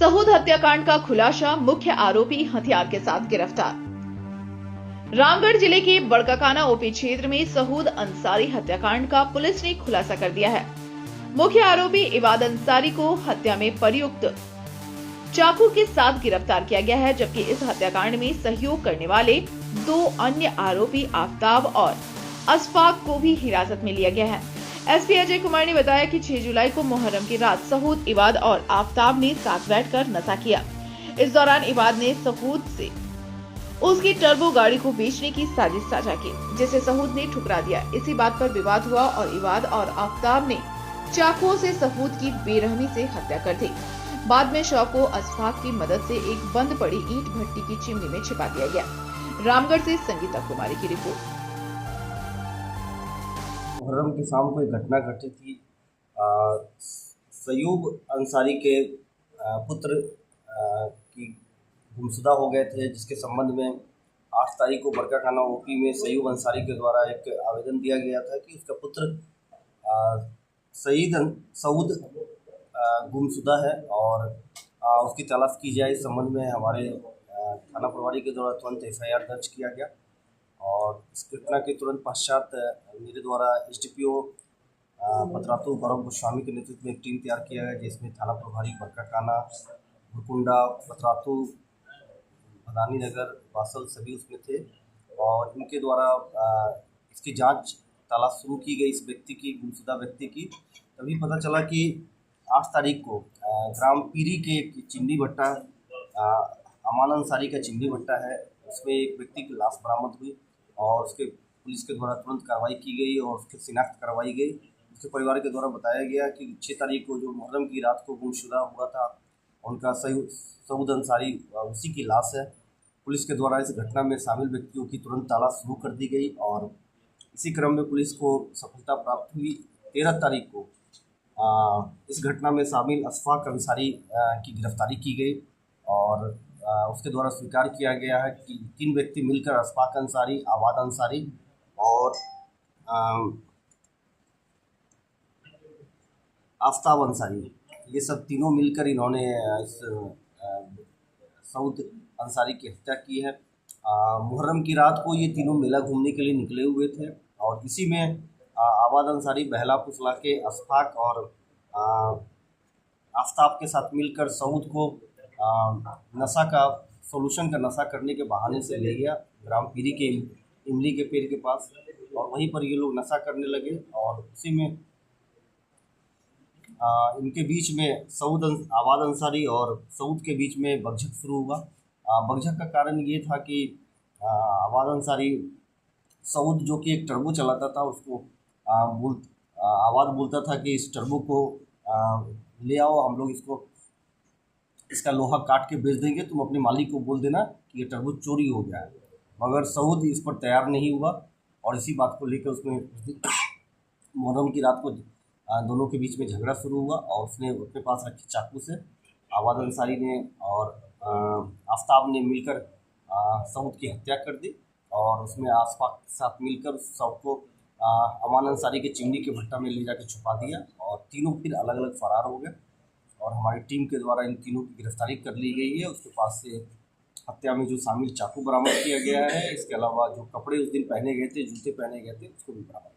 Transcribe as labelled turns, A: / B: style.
A: सहूद हत्याकांड का खुलासा, मुख्य आरोपी हथियार के साथ गिरफ्तार। रामगढ़ जिले के बड़काकाना ओपी क्षेत्र में सहूद अंसारी हत्याकांड का पुलिस ने खुलासा कर दिया है। मुख्य आरोपी इबाद अंसारी को हत्या में प्रयुक्त चाकू के साथ गिरफ्तार किया गया है, जबकि इस हत्याकांड में सहयोग करने वाले 2 अन्य आरोपी आफ्ताब और अशफाक को भी हिरासत में लिया गया है। एसपी अजय कुमार ने बताया कि 6 जुलाई को मुहर्रम की रात सहूद, इबाद और आफ्ताब ने साथ बैठकर नशा किया। इस दौरान इबाद ने सहूद से उसकी टर्बो गाड़ी को बेचने की साजिश साझा की, जिसे सहूद ने ठुकरा दिया। इसी बात पर विवाद हुआ और इबाद और आफ्ताब ने चाकुओं से सहूद की बेरहमी से हत्या कर दी। बाद में शव को अशफाक की मदद से एक बंद पड़ी ईंट भट्टी की चिमनी में छिपा दिया गया। रामगढ़ से संगीता कुमारी की रिपोर्ट।
B: मुहर्रम की शाम को एक घटना घटी थी। सयूब अंसारी के पुत्र की गुमशुदा हो गए थे, जिसके संबंध में 8 तारीख को बड़काकाना ओपी में सयूब अंसारी के द्वारा एक आवेदन दिया गया था कि उसका पुत्र सऊद गुमशुदा है और उसकी तलाश की जाए। इस संबंध में हमारे थाना प्रभारी के द्वारा तुरंत FIR दर्ज किया गया और इस घटना के तुरंत पश्चात मेरे द्वारा SDPO पतरातू गौरव गोस्वामी के नेतृत्व में एक टीम तैयार किया गया, जिसमें थाना प्रभारी बड़काकाना, भुरकुंडा, पतरातू, मदानी नगर, बासल सभी उसमें थे और इनके द्वारा इसकी जांच तलाश शुरू की गई इस व्यक्ति की, गुमशुदा व्यक्ति की। तभी पता चला कि 8 तारीख को ग्राम पीरी के चिमनी भट्टा, अमान अंसारी का चिमनी भट्टा है, उसमें एक व्यक्ति की लाश बरामद हुई और उसके पुलिस के द्वारा तुरंत कार्रवाई की गई और उसकी शिनाख्त करवाई गई। उसके परिवार के द्वारा बताया गया कि 6 तारीख को जो मुहर्रम की रात को गुमशुदा हुआ था, उनका सऊद अंसारी उसी की लाश है। पुलिस के द्वारा इस घटना में शामिल व्यक्तियों की तुरंत तलाश शुरू कर दी गई और इसी क्रम में पुलिस को सफलता प्राप्त हुई। 13 तारीख को इस घटना में शामिल अशफाक अंसारी की गिरफ्तारी की गई और उसके द्वारा स्वीकार किया गया है कि 3 व्यक्ति मिलकर अशफाक अंसारी, आवाद अंसारी और आफ्ताब अंसारी, ये सब तीनों मिलकर इन्होंने इस सऊद अंसारी की हत्या की है। मुहर्रम की रात को ये तीनों मेला घूमने के लिए निकले हुए थे और इसी में आवाद अंसारी बहला फुसला के अशफाक और आफ्ताब के साथ मिलकर सऊद को नशा का सोल्यूशन का नशा करने के बहाने से ले गया ग्राम पीरी के इमली के पेड़ के पास और वहीं पर ये लोग नशा करने लगे और उसी में इनके बीच में आवाद अंसारी और सऊद के बीच में बकझक शुरू हुआ। बकझक का कारण ये था कि आवाद अंसारी सऊद जो कि एक टर्बो चलाता था, उसको आवाद बोलता था कि इस टर्बो को ले आओ, हम लोग इसका लोहा काट के बेच देंगे, तुम अपने मालिक को बोल देना कि ये टर्बो चोरी हो गया है। मगर सऊद इस पर तैयार नहीं हुआ और इसी बात को लेकर उसमें मुहर्रम की रात को दोनों के बीच में झगड़ा शुरू हुआ और उसने अपने पास रखे चाकू से आवाद अंसारी ने और आफ्ताब ने मिलकर सऊद की हत्या कर दी और उसमें आसपास के साथ मिलकर उस शव को अमान अंसारी के चिमनी के भट्टा में ले जाकर छुपा दिया और तीनों फिर अलग अलग फरार हो गए और हमारी टीम के द्वारा इन तीनों की गिरफ्तारी कर ली गई है। उसके पास से हत्या में जो शामिल चाकू बरामद किया गया है, इसके अलावा जो कपड़े उस दिन पहने गए थे, जूते पहने गए थे, उसको भी बरामद